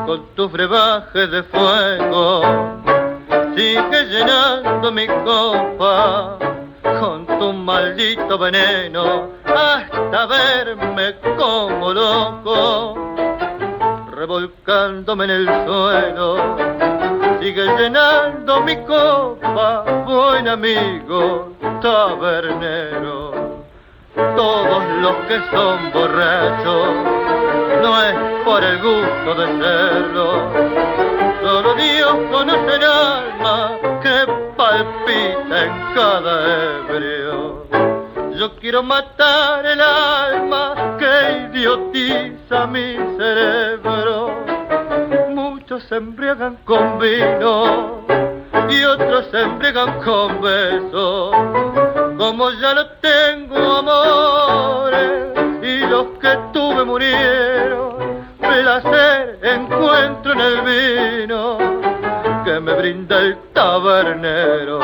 con tu brebaje de fuego. Sigue llenando mi copa con tu maldito veneno hasta verme como loco, revolcándome en el suelo. Sigue llenando mi copa, buen amigo tabernero. Todos los que son borrachos no es por el gusto de serlo, solo Dios conoce el alma que palpita en cada ebrio. Yo quiero matar el alma que idiotiza mi cerebro. Muchos se embriagan con vino y otros se embriagan con besos. Como ya no tengo amores y los que tuve murieron, placer encuentro en el vino que me brinda el tabernero.